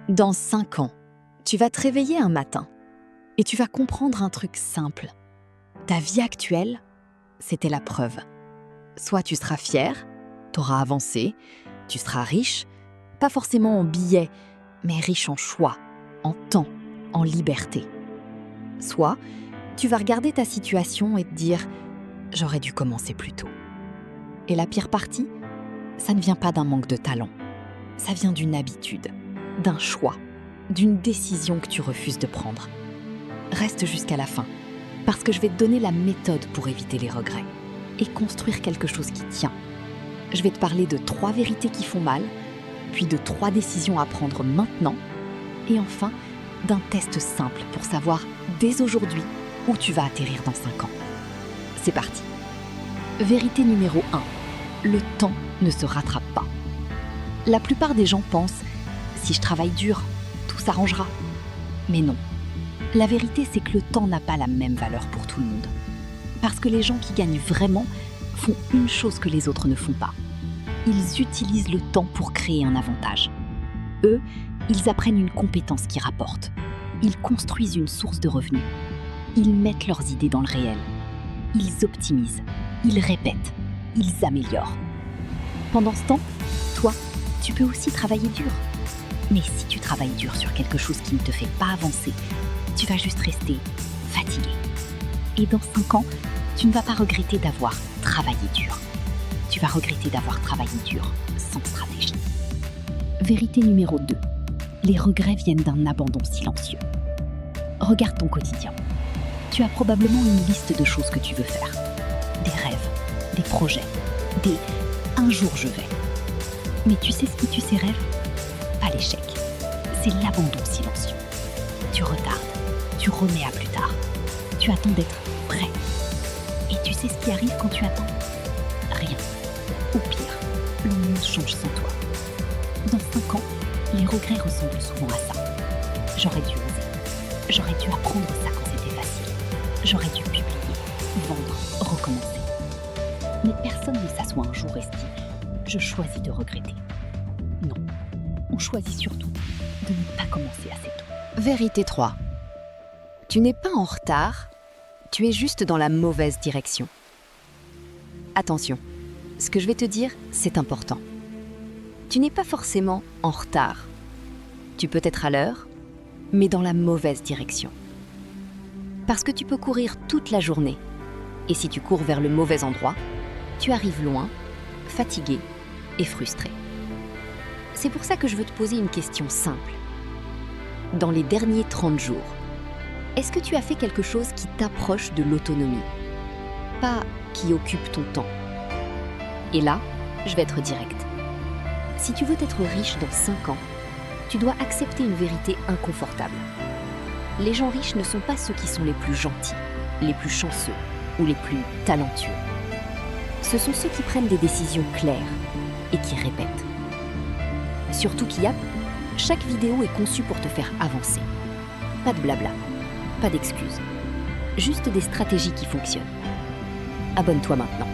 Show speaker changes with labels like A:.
A: Dans 5 ans, tu vas te réveiller un matin et tu vas comprendre un truc simple. Ta vie actuelle, c'était la preuve. Soit tu seras fier, t'auras avancé, tu seras riche, pas forcément en billets, mais riche en choix, en temps, en liberté. Soit tu vas regarder ta situation et te dire « j'aurais dû commencer plus tôt ». Et la pire partie, ça ne vient pas d'un manque de talent. Ça vient d'une habitude, d'un choix, d'une décision que tu refuses de prendre. Reste jusqu'à la fin, parce que je vais te donner la méthode pour éviter les regrets et construire quelque chose qui tient. Je vais te parler de 3 vérités qui font mal, puis de 3 décisions à prendre maintenant, et enfin d'un test simple pour savoir dès aujourd'hui où tu vas atterrir dans 5 ans. C'est parti. Vérité numéro 1. Le temps ne se rattrape pas. La plupart des gens pensent « si je travaille dur, tout s'arrangera ». Mais non. La vérité, c'est que le temps n'a pas la même valeur pour tout le monde. Parce que les gens qui gagnent vraiment font une chose que les autres ne font pas. Ils utilisent le temps pour créer un avantage. Eux, ils apprennent une compétence qui rapporte. Ils construisent une source de revenus. Ils mettent leurs idées dans le réel. Ils optimisent. Ils répètent. Ils améliorent. Pendant ce temps, toi, tu peux aussi travailler dur. Mais si tu travailles dur sur quelque chose qui ne te fait pas avancer, tu vas juste rester fatigué. Et dans 5 ans, tu ne vas pas regretter d'avoir travaillé dur. Tu vas regretter d'avoir travaillé dur sans stratégie. Vérité numéro 2. Les regrets viennent d'un abandon silencieux. Regarde ton quotidien. Tu as probablement une liste de choses que tu veux faire. Des rêves, des projets, des « un jour je vais ». Mais tu sais ce qui tue ces rêves ? Pas l'échec. C'est l'abandon silencieux. Tu retardes, tu remets à plus tard. Tu attends d'être prêt. Et tu sais ce qui arrive quand tu attends ? Rien. Ou pire, le monde change sans toi. Dans 5 ans, les regrets ressemblent souvent à ça. J'aurais dû oser. J'aurais dû apprendre ça quand c'était facile. J'aurais dû publier, vendre, recommencer. Mais personne ne s'assoit un jour et se dit « je choisis de regretter ». Non, on choisit surtout de ne pas commencer assez tôt. Vérité 3. Tu n'es pas en retard, tu es juste dans la mauvaise direction. Attention, ce que je vais te dire, c'est important. Tu n'es pas forcément en retard. Tu peux être à l'heure, mais dans la mauvaise direction. Parce que tu peux courir toute la journée. Et si tu cours vers le mauvais endroit, tu arrives loin, fatigué et frustré. C'est pour ça que je veux te poser une question simple. Dans les derniers 30 jours, est-ce que tu as fait quelque chose qui t'approche de l'autonomie ? Pas qui occupe ton temps. Et là, je vais être directe. Si tu veux être riche dans 5 ans, tu dois accepter une vérité inconfortable. Les gens riches ne sont pas ceux qui sont les plus gentils, les plus chanceux ou les plus talentueux. Ce sont ceux qui prennent des décisions claires et qui répètent. Surtout qu'IAP, chaque vidéo est conçue pour te faire avancer. Pas de blabla, pas d'excuses. Juste des stratégies qui fonctionnent. Abonne-toi maintenant.